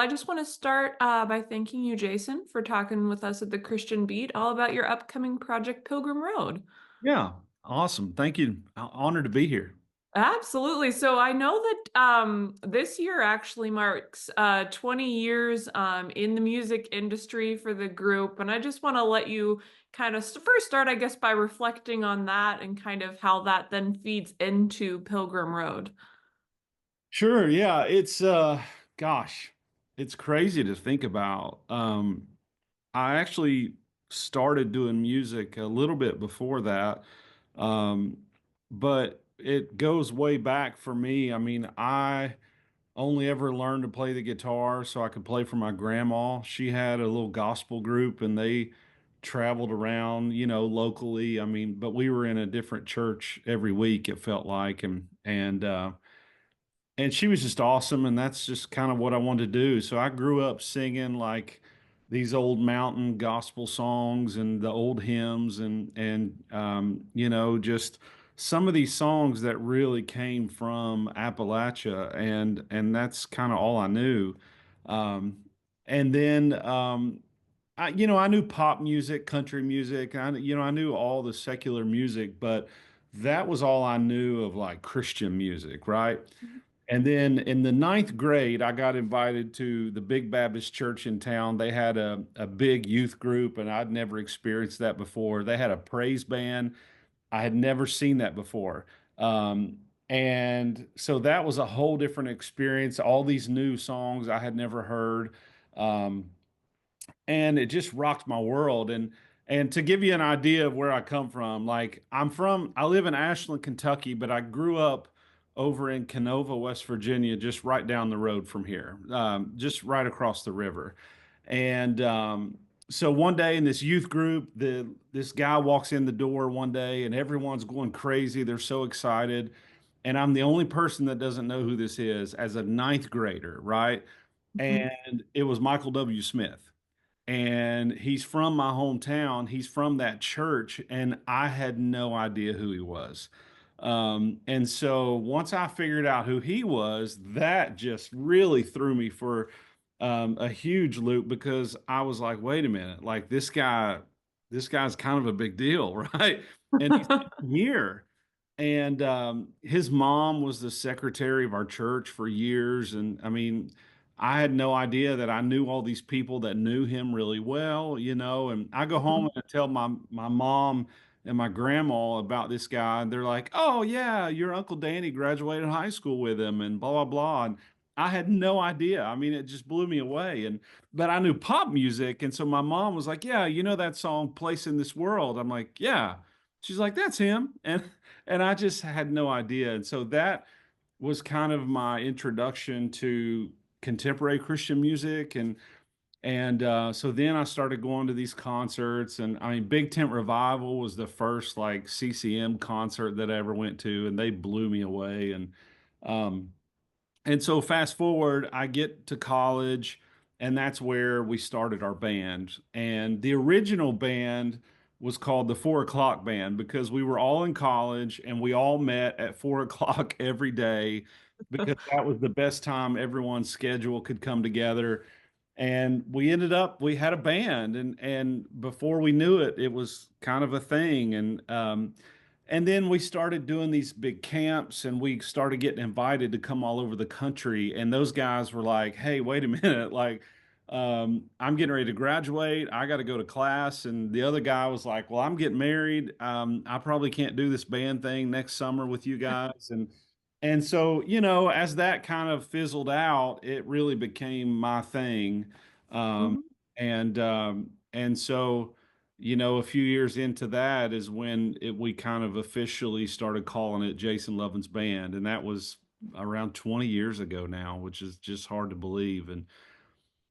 I just want to start by thanking you, Jason, for talking with us at the Christian Beat all about your upcoming project, Pilgrim Road. Yeah, awesome. Thank you. Honored to be here. Absolutely. So I know that this year actually marks 20 years in the music industry for the group. And I just want to let you kind of first start, I guess, by reflecting on that and kind of how that then feeds into Pilgrim Road. Sure, yeah, gosh, it's crazy to think about. I actually started doing music a little bit before that. Um, but it goes way back for me. I mean, I only ever learned to play the guitar so I could play for my grandma. She had a little gospel group and they traveled around, locally. I mean, but we were in a different church every week, it felt like, and she was just awesome, and that's just kind of what I wanted to do. So I grew up singing like these old mountain gospel songs and the old hymns, and just some of these songs that really came from Appalachia, and that's kind of all I knew. um, and then I knew pop music, country music. I knew all the secular music, but that was all I knew of like Christian music, right? And then in the ninth grade, I got invited to the big Baptist church in town. They had a big youth group, and I'd never experienced that before. They had a praise band. I had never seen that before. And so that was a whole different experience. All these new songs I had never heard. Um, and it just rocked my world. And to give you an idea of where I come from, like I live in Ashland, Kentucky, but I grew up over in Canova, West Virginia, just right down the road from here, just right across the river. And so one day in this youth group, this guy walks in the door one day, and everyone's going crazy. They're so excited, and I'm the only person that doesn't know who this is as a ninth grader, right? Mhm. And it was Michael W. Smith, and he's from my hometown. He's from that church, and I had no idea who he was. And so once I figured out who he was, that just really threw me for a huge loop, because I was like, wait a minute, like this guy's kind of a big deal, right? And he's here. And his mom was the secretary of our church for years. And I mean, I had no idea that I knew all these people that knew him really well, and I go home and I tell my mom and my grandma about this guy, and they're like, "Oh yeah, your Uncle Danny graduated high school with him," and blah blah blah. And I had no idea. I mean, it just blew me away. And but I knew pop music, and so my mom was like, "Yeah, you know that song, Place in This World?" I'm like, "Yeah." She's like, "That's him," and I just had no idea. And so that was kind of my introduction to contemporary Christian music, and so then I started going to these concerts. And I mean, Big Tent Revival was the first like CCM concert that I ever went to, and they blew me away. Um, and so fast forward, I get to college, and that's where we started our band. And the original band was called the 4 o'clock band, because we were all in college and we all met at 4 o'clock every day, because that was the best time everyone's schedule could come together. And we had a band, and before we knew it, it was kind of a thing. And then we started doing these big camps, and we started getting invited to come all over the country. And those guys were like, "Hey, wait a minute, like, I'm getting ready to graduate. I got to go to class." And the other guy was like, "Well, I'm getting married. I probably can't do this band thing next summer with you guys." And so, as that kind of fizzled out, it really became my thing. Um, Mhm. and so, a few years into that is when we kind of officially started calling it Jason Lovins Band, and that was around 20 years ago now, which is just hard to believe.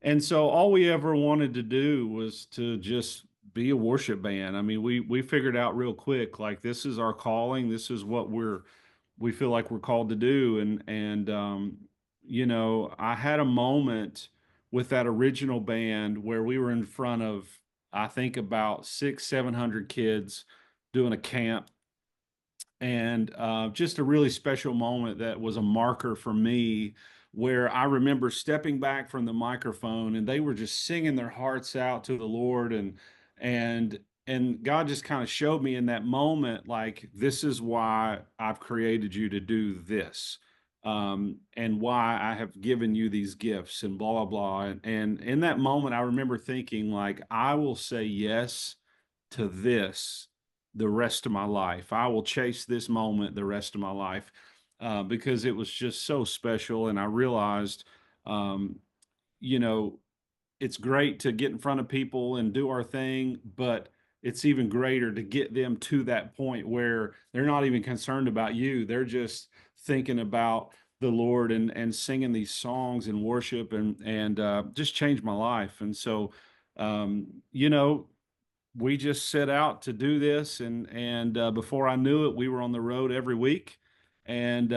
And so all we ever wanted to do was to just be a worship band. I mean, we figured out real quick, like, this is our calling. This is what we feel like we're called to do. And I had a moment with that original band where we were in front of, I think, about 700 kids doing a camp, and just a really special moment that was a marker for me where I remember stepping back from the microphone and they were just singing their hearts out to the Lord, and and God just kind of showed me in that moment, like, this is why I've created you to do this, and why I have given you these gifts and blah blah blah. And in that moment, I remember thinking, like, I will say yes to this the rest of my life. I will chase this moment the rest of my life, because it was just so special. And I realized, um, you know, it's great to get in front of people and do our thing, but it's even greater to get them to that point where they're not even concerned about you. They're just thinking about the Lord and singing these songs and worship, and just changed my life. And so, you know, we just set out to do this, and before I knew it, we were on the road every week. And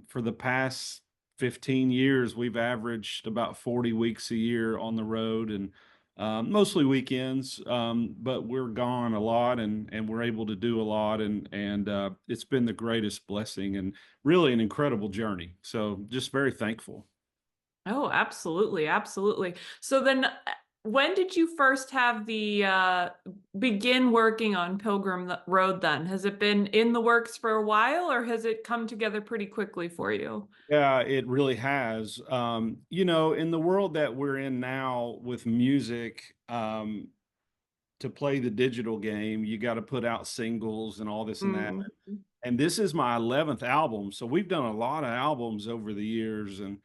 for the past 15 years, we've averaged about 40 weeks a year on the road, and mostly weekends. But we're gone a lot, and we're able to do a lot, and it's been the greatest blessing and really an incredible journey. So just very thankful. Oh, absolutely, absolutely. So then, when did you first have the begin working on Road then? Has it been in the works for a while, or has it come together pretty quickly for you? Yeah, it really has. You know, in the world that we're in now with music, to play the digital game, you got to put out singles and all this and that. Mm. And this is my 11th album, so we've done a lot of albums over the years, and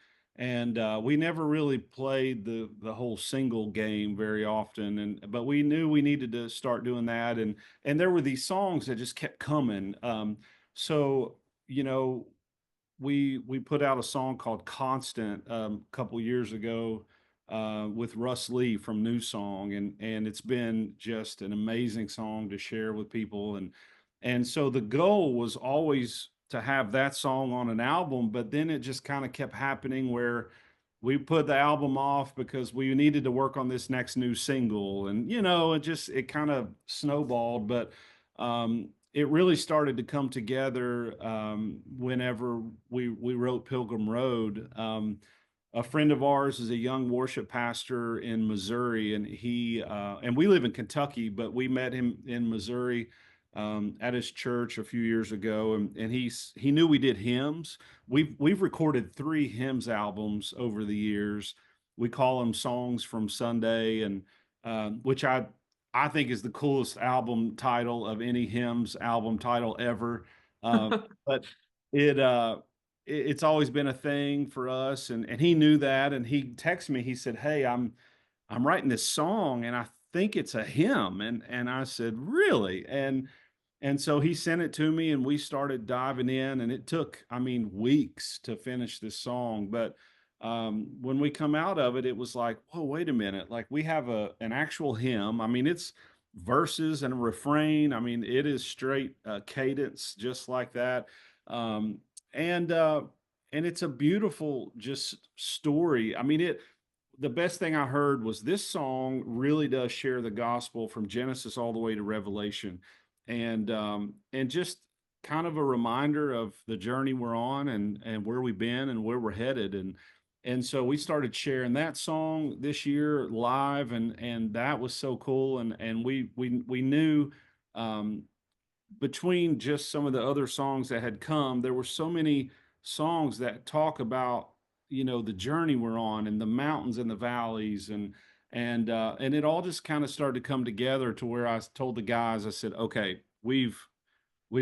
we never really played the whole single game very often. And but we knew we needed to start doing that, and there were these songs that just kept coming. So you know, we put out a song called "Constant" a couple years ago, with Russ Lee from NewSong, and it's been just an amazing song to share with people. And so the goal was always to have that song on an album, but then it just kind of kept happening where we put the album off because we needed to work on this next new single. And it kind of snowballed. But it really started to come together whenever we wrote Pilgrim Road. A friend of ours is a young worship pastor in Missouri, and he and we live in Kentucky, but we met him in Missouri, at his church a few years ago, and he knew we did hymns. We've recorded 3 hymns albums over the years. We call them Songs from Sunday, and which I think is the coolest album title of any hymns album title ever. But it it's always been a thing for us, and he knew that, and he texted me. He said, "Hey, I'm writing this song, and I think it's a hymn." And I said, "Really?" And so he sent it to me, and we started diving in, and it took, I mean, weeks to finish this song. But when we come out of it, it was like, whoa, wait a minute! Like, we have an actual hymn. I mean, it's verses and a refrain. I mean, it is straight cadence, just like that. Um, and uh, and it's a beautiful just story. I mean, it the best thing I heard was this song really does share the gospel from Genesis all the way to Revelation, and just kind of a reminder of the journey we're on, and where we've been and where we're headed. And so we started sharing that song this year live, and that was so cool. And we knew, um, between just some of the other songs that had come, there were so many songs that talk about, the journey we're on and the mountains and the valleys, and it all just kind of started to come together to where I told the guys, I said, okay, we've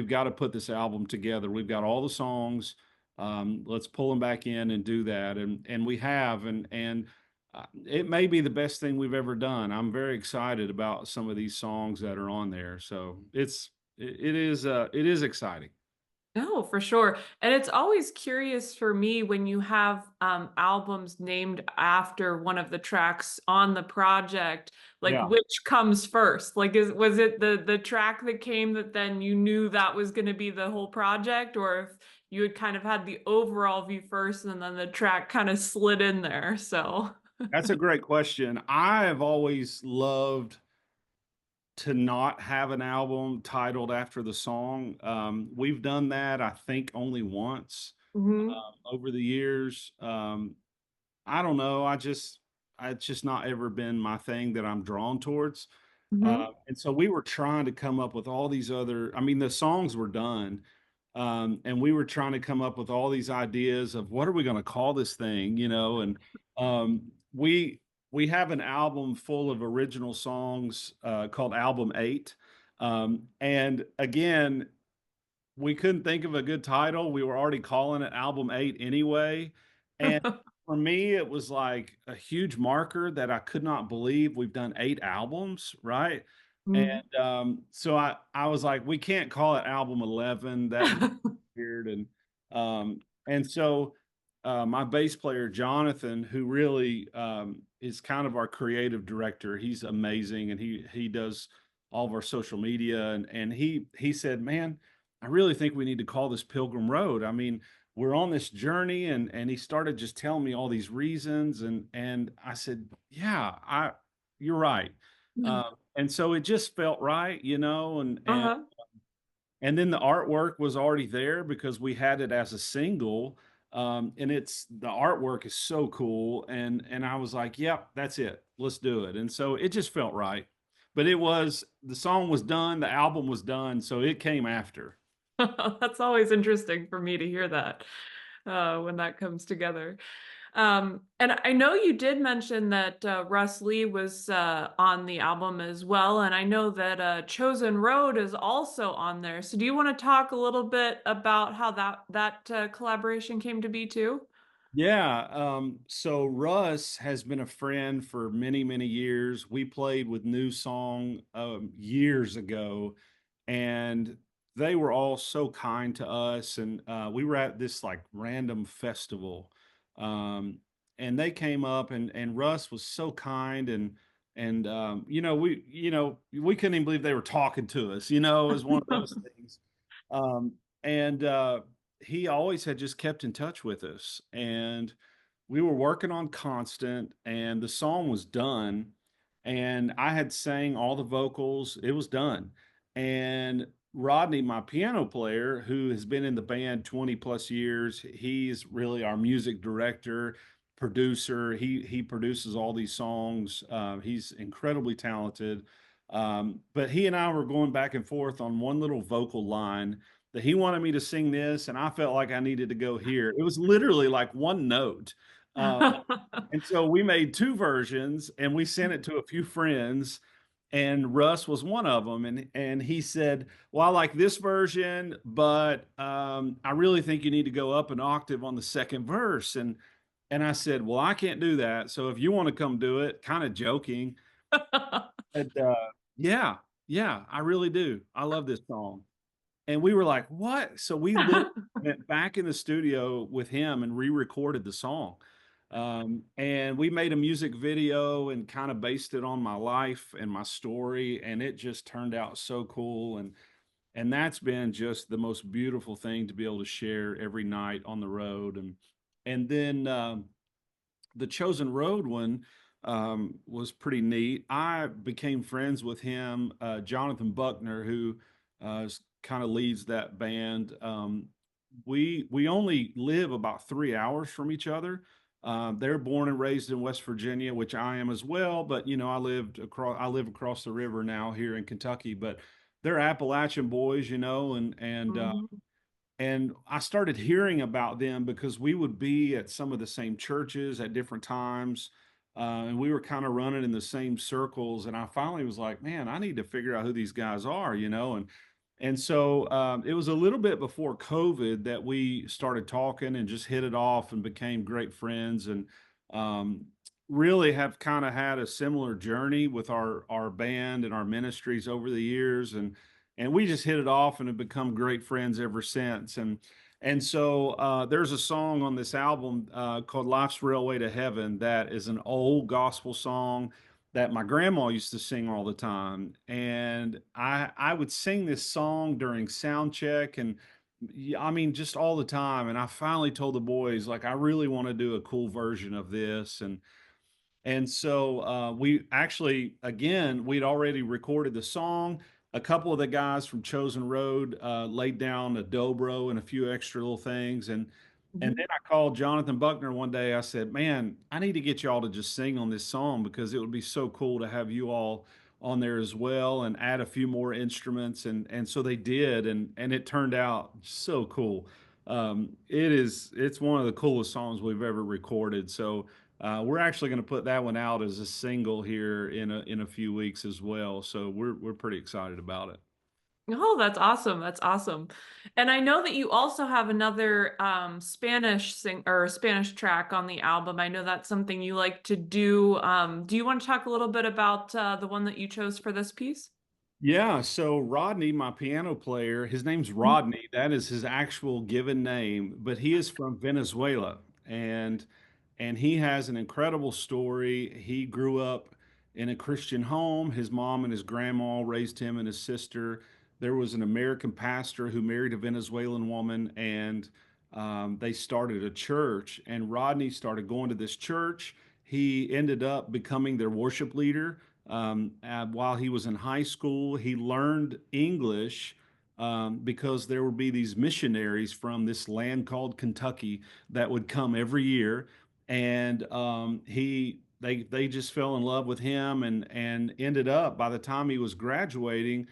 got to put this album together. We've got all the songs. Let's pull them back in and do that. And we have, and it may be the best thing we've ever done. I'm very excited about some of these songs that are on there. So it is exciting. No, for sure. And it's always curious for me when you have albums named after one of the tracks on the project, like Yeah. which comes first? Like was it the track that came that then you knew that was going to be the whole project, or if you had kind of had the overall view first and then the track kind of slid in there. So That's a great question. I have always loved to not have an album titled after the song. We've done that, I think, only once. Mhm. over the years. I don't know. It's just not ever been my thing that I'm drawn towards. Mhm. And so we were trying to come up with all these other, I mean, the songs were done. And we were trying to come up with all these ideas of what are we going to call this thing, and we have an album full of original songs called Album 8. And again, we couldn't think of a good title. We were already calling it Album 8 anyway. And for me, it was like a huge marker that I could not believe we've done 8 albums, right? Mhm. And so I was like, we can't call it Album 11. That would be weird. Um, and so my bass player, Jonathan, who really is kind of our creative director, he's amazing and he does all of our social media. And he said, man, I really think we need to call this Pilgrim Road. I mean, we're on this journey, and he started just telling me all these reasons, and I said, yeah, you're right. And so it just felt right, Uh-huh. and then the artwork was already there because we had it as a single. And the artwork is so cool, and I was like, yep, that's it, let's do it. And so it just felt right. But the song was done, the album was done, so it came after. That's always interesting for me to hear that, when that comes together. And I know you did mention that Russ Lee was on the album as well, and I know that Chosen Road is also on there. So do you want to talk a little bit about how that collaboration came to be too? Yeah, so Russ has been a friend for many, many years. We played with NewSong years ago, and they were all so kind to us. And we were at this like random festival, um, and they came up, and Russ was so kind, and we couldn't even believe they were talking to us. It was one of those things. Um, and he always had just kept in touch with us, and we were working on Constant, and the song was done, and I had sang all the vocals. It was done. And Rodney, my piano player, who has been in the band 20 plus years, he's really our music director, producer. He produces all these songs. He's incredibly talented. But he and I were going back and forth on one little vocal line that he wanted me to sing this, and I felt like I needed to go here. It was literally like one note. Um, and so we made 2 versions, and we sent it to a few friends, and Russ was one of them. And he said, "Well, I like this version, but I really think you need to go up an octave on the second verse." And I said, "Well, I can't do that. So if you want to come do it," kind of joking. And yeah, yeah, I really do. I love this song. And we were like, "What?" So we literally went back in the studio with him and re-recorded the song. And we made a music video and kind of based it on my life and my story, and it just turned out so cool. And that's been just the most beautiful thing to be able to share every night on the road. And then the Chosen Road one was pretty neat. I became friends with him, Jonathan Buckner, who kind of leads that band. We only live about 3 hours from each other. They're born and raised in West Virginia, which I am as well. But I live across the river now here in Kentucky. But they're Appalachian boys, Mhm. and I started hearing about them because we would be at some of the same churches at different times. And we were kind of running in the same circles. And I finally was like, man, I need to figure out who these guys are, And so it was a little bit before COVID that we started talking and just hit it off and became great friends. And um, really have kind of had a similar journey with our band and our ministries over the years. And we just hit it off and have become great friends ever since. And so there's a song on this album called "Life's Railway to Heaven" that is an old gospel song that my grandma used to sing all the time, and I would sing this song during sound check, and yeah, I mean just all the time. And I finally told the boys, like, I really want to do a cool version of this. And so we actually, again, we'd already recorded the song. A couple of the guys from Chosen Road laid down a dobro and a few extra little things. And Mhm. then I called Jonathan Buckner one day. I said, "Man, I need to get y'all to just sing on this song because it would be so cool to have you all on there as well and add a few more instruments." And so they did, and it turned out so cool. It's one of the coolest songs we've ever recorded. So we're actually going to put that one out as a single here in a few weeks as well. So we're pretty excited about it. Oh, that's awesome. That's awesome. And I know that you also have another Spanish sing or Spanish track on the album. I know that's something you like to do. Do you want to talk a little bit about the one that you chose for this piece? Yeah, so Rodney, my piano player, his name's Rodney. That is his actual given name, but he is from Venezuela and he has an incredible story. He grew up in a Christian home. His mom and his grandma raised him and his sister. There was an American pastor who married a Venezuelan woman, and they started a church. And Rodney started going to this church. He ended up becoming their worship leader while he was in high school. He learned English because there would be these missionaries from this land called Kentucky that would come every year, and they just fell in love with him and ended up by the time he was graduating.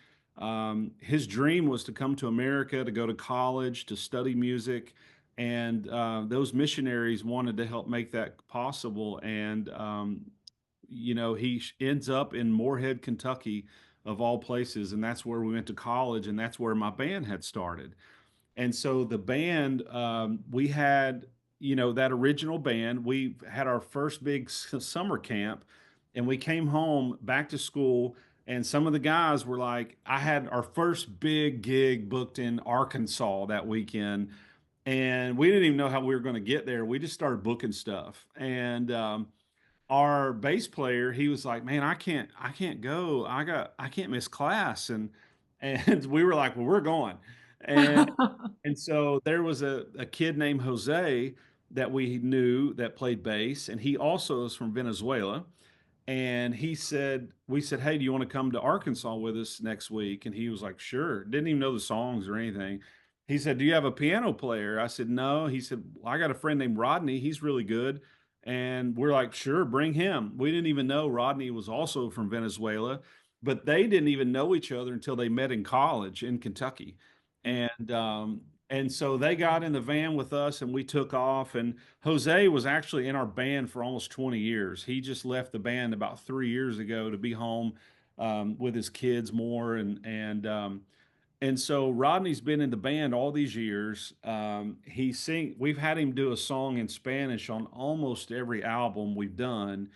His dream was to come to America to go to college to study music, and those missionaries wanted to help make that possible. And he ends up in Moorhead, Kentucky, of all places, and that's where we went to college, and that's where my band had started. And so the band, we had, that original band. We had our first big summer camp, and we came home back to school. And some of the guys were like, I had our first big gig booked in Arkansas that weekend, and we didn't even know how we were going to get there. We just started booking stuff. And our bass player, he was like, "Man, I can't go. I can't miss class." And we were like, "Well, we're going." And and so there was a kid named Jose that we knew that played bass, and he also is from Venezuela. And we said, "Hey, do you want to come to Arkansas with us next week?" And he was like, "Sure." Didn't even know the songs or anything. He said, "Do you have a piano player?" I said, "No." He said, "Well, I got a friend named Rodney. He's really good." And we're like, "Sure, bring him." We didn't even know Rodney was also from Venezuela, but they didn't even know each other until they met in college in Kentucky. And and so they got in the van with us and we took off. And Jose was actually in our band for almost 20 years. He just left the band about 3 years ago to be home with his kids more. And so Rodney's been in the band all these years. We've had him do a song in Spanish on almost every album we've done.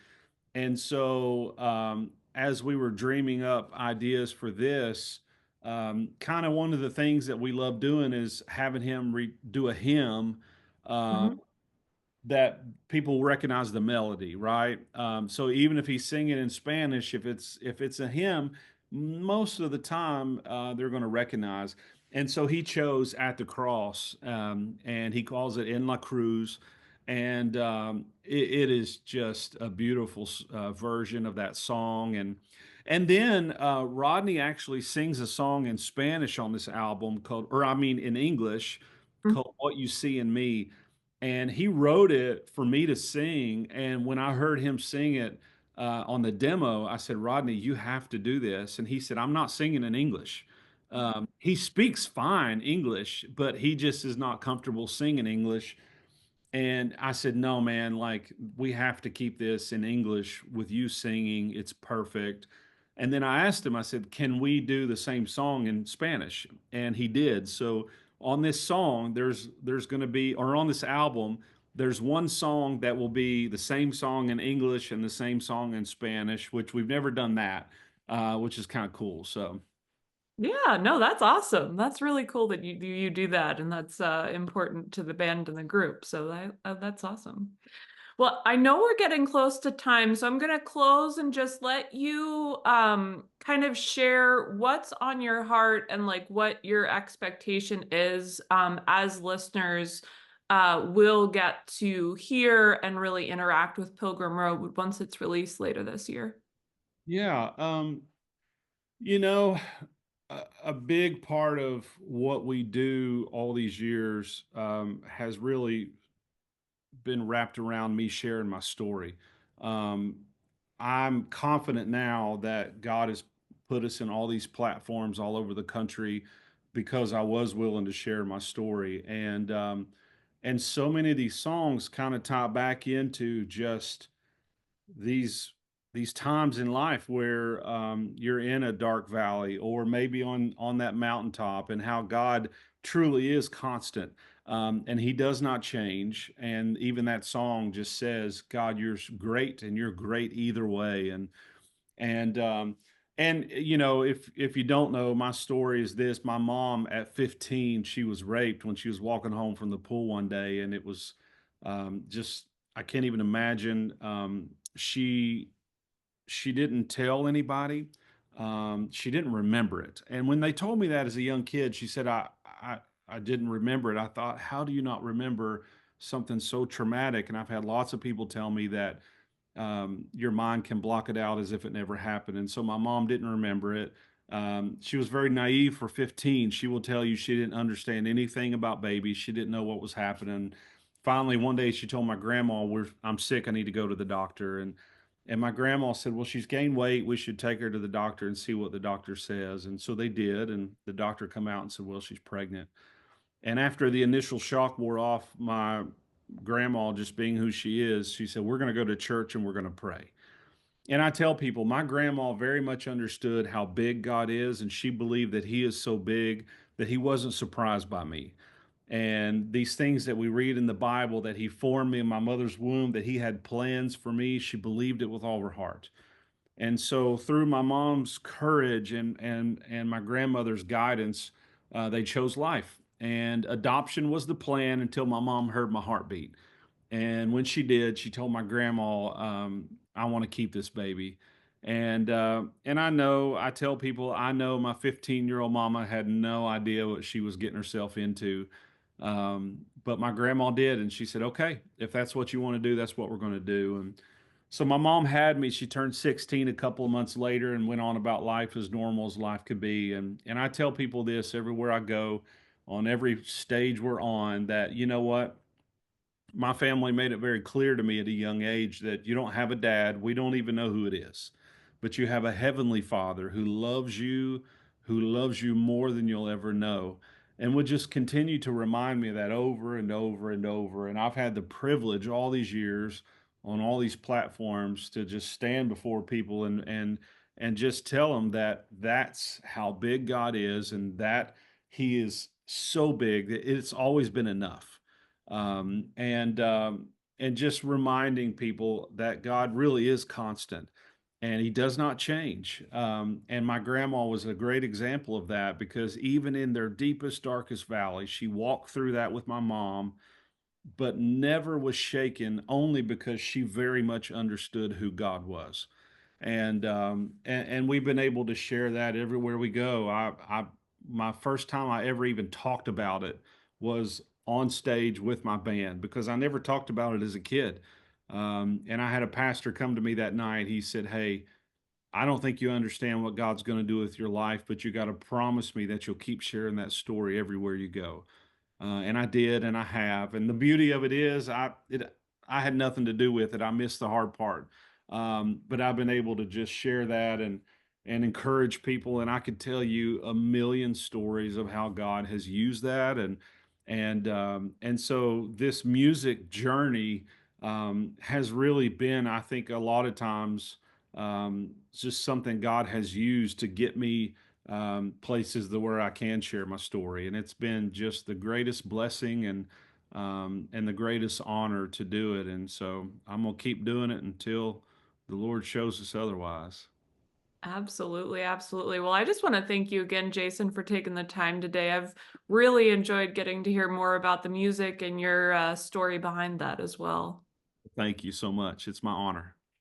And so, as we were dreaming up ideas for this, kind of one of the things that we love doing is having him do a hymn uh, Mhm. that people recognize the melody, right? So even if he's singing in Spanish, if it's a hymn, most of the time they're going to recognize. And so he chose "At the Cross," and he calls it "In La Cruz," and it is just a beautiful version of that song. And then Rodney actually sings a song in Spanish on this album called, or I mean in English, called "What You See in Me." And he wrote it for me to sing. And when I heard him sing it on the demo, I said, "Rodney, you have to do this." And he said, "I'm not singing in English." He speaks fine English, but he just is not comfortable singing English. And I said, "No, man, like we have to keep this in English with you singing. It's perfect." And then I asked him, I said, "Can we do the same song in Spanish?" And he did. So on this song, there's going to be, or on this album, there's one song that will be the same song in English and the same song in Spanish, which we've never done that, which is kind of cool. So. Yeah, no, that's awesome. That's really cool that you do that, and that's important to the band and the group. So that's awesome. Well, I know we're getting close to time, so I'm gonna close and just let you kind of share what's on your heart and like what your expectation is as listeners will get to hear and really interact with Pilgrim Road once it's released later this year. Yeah, you know, a big part of what we do all these years has really been wrapped around me sharing my story. Um, I'm confident now that God has put us in all these platforms all over the country because I was willing to share my story, and so many of these songs kind of tie back into just these these times in life where you're in a dark valley or maybe on that mountaintop, and how God truly is constant, and He does not change. And even that song just says, "God, you're great, and you're great either way." And you know, if you don't know, my story is this: my mom at 15, she was raped when she was walking home from the pool one day, and it was just, I can't even imagine. She didn't tell anybody. She didn't remember it. And when they told me that as a young kid, she said, I didn't remember it. I thought, how do you not remember something so traumatic? And I've had lots of people tell me that your mind can block it out as if it never happened. And so my mom didn't remember it. She was very naive for 15. She will tell you she didn't understand anything about babies. She didn't know what was happening. Finally, one day she told my grandma, I'm sick. I need to go to the doctor." And my grandma said, "Well, she's gained weight. We should take her to the doctor and see what the doctor says." And so they did. And the doctor come out and said, "Well, she's pregnant." And after the initial shock wore off, my grandma, just being who she is, she said, "We're going to go to church and we're going to pray." And I tell people, my grandma very much understood how big God is, and she believed that He is so big that He wasn't surprised by me. And these things that we read in the Bible, that He formed me in my mother's womb, that He had plans for me, she believed it with all her heart. And so through my mom's courage and my grandmother's guidance, they chose life. And adoption was the plan until my mom heard my heartbeat. And when she did, she told my grandma, "I want to keep this baby." And I know, I tell people, I know my 15-year-old mama had no idea what she was getting herself into, but my grandma did, and she said, "Okay, if that's what you want to do, that's what we're going to do." And so my mom had me. She turned 16 a couple of months later and went on about life as normal as life could be. And I tell people this everywhere I go, on every stage we're on, that you know what, my family made it very clear to me at a young age that you don't have a dad. We don't even know who it is, but you have a heavenly father who loves you more than you'll ever know, and would just continue to remind me of that over and over and over. And I've had the privilege all these years on all these platforms to just stand before people and just tell them that that's how big God is, and that He is so big that it's always been enough. um, and um, and just reminding people that God really is constant and He does not change. And my grandma was a great example of that, because even in their deepest, darkest valley, she walked through that with my mom, but never was shaken, only because she very much understood who God was. And we've been able to share that everywhere we go. I My first time I ever even talked about it was on stage with my band, because I never talked about it as a kid. And I had a pastor come to me that night. He said, "Hey, I don't think you understand what God's going to do with your life, but you got to promise me that you'll keep sharing that story everywhere you go." And I did, and I have. And the beauty of it is, I had nothing to do with it. I missed the hard part, but I've been able to just share that and encourage people. And I could tell you a million stories of how God has used that, and so this music journey has really been, I think, a lot of times just something God has used to get me places where I can share my story, and it's been just the greatest blessing and the greatest honor to do it. And so I'm gonna keep doing it until the Lord shows us otherwise. Absolutely, absolutely. Well, I just want to thank you again, Jason, for taking the time today. I've really enjoyed getting to hear more about the music and your story behind that as well. Thank you so much. It's my honor.